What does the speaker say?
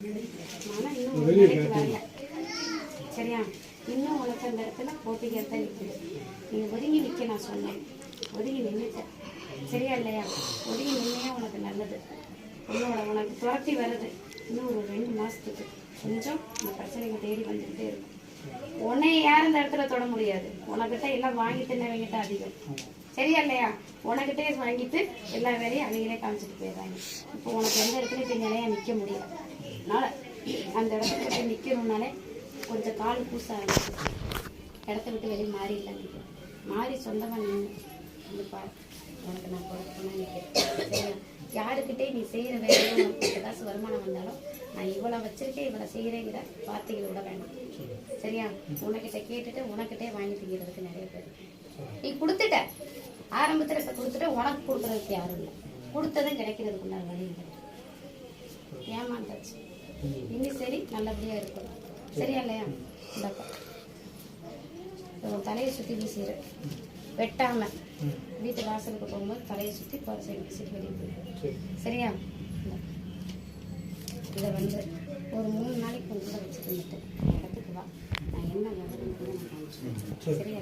ஆனால் இன்னும் ஒரு நிலைக்கு வரல. சரியா? இன்னும் உனக்கு அந்த இடத்துல போட்டிகள் தான் நிற்குது. நீங்கள் ஒதுங்கி நிற்க நான் சொன்னேன், ஒதுங்கி நின்றுட்டேன். சரியா இல்லையா? ஒதுங்கி நின்னே உனக்கு நல்லது. உனக்கு துரத்தி வருது. இன்னும் ஒரு 2 மாதத்துக்கு கொஞ்சம் இந்த பிரச்சனைகள் தேடி வந்துக்கிட்டே இருக்கும். உன்னை யாரும் இந்த இடத்துல தொட முடியாது. உனக்கிட்ட எல்லாம் வாங்கி தின்னவங்கிட்ட அதிகம். சரியா இல்லையா? உனக்கிட்டே வாங்கிட்டு எல்லா வேலையும் அவங்களே காமிச்சிட்டு போயிடுறாங்க. இப்போ உனக்கு எந்த இடத்துல இப்போ நிலையாக நிற்க முடியாது. அதனால அந்த இடத்துல போய் நிற்கணும்னாலே கொஞ்சம் கால் பூச ஆரம்பிச்சு இடத்த விட்டு வெளியே மாறி இல்லை நிற்கும். மாறி சொந்தமாக நின்று பாரு. உனக்கு நான் போனால் நிற்கிறேன். யாருக்கிட்டே நீ செய்கிற வேலையும் உனக்கு ஏதாச்சும் வருமானம் வந்தாலும் நான் இவ்வளோ வச்சிருக்கேன் இவ்வளோ செய்கிறேங்கிற வார்த்தைகளை விட வேண்டாம். சரியா? உனக்கிட்ட கேட்டுட்டு உனக்கிட்டே வாங்கி திங்கிறதுக்கு நிறைய பேர். நீ கொடுத்துட்ட ஆரம்பத்தில், இப்போ கொடுத்துட்ட, உனக்கு கொடுக்குறதுக்கு யாரும் இல்லை. கொடுத்ததும் கிடைக்கிறதுக்கு உண்டான வழி இல்லை. ஏமாந்தாச்சு. இன்னும் சரி நல்லபடியாக இருக்கணும். சரியா இல்லையா? இந்தப்பா உன் தலையை சுற்றி வீசிடு. வெட்டாமல் வீட்டு வாசலுக்கு போகும்போது தலையை சுற்றி வீசிட்டு வெளியே போயிடும். சரியா? இதை வந்து ஒரு 3 நாளைக்கு கொஞ்சம் வச்சுட்டு இடத்துக்கு வா. நான் என்ன நடக்குதுன்னு நான் காமிச்சேன். சரியா?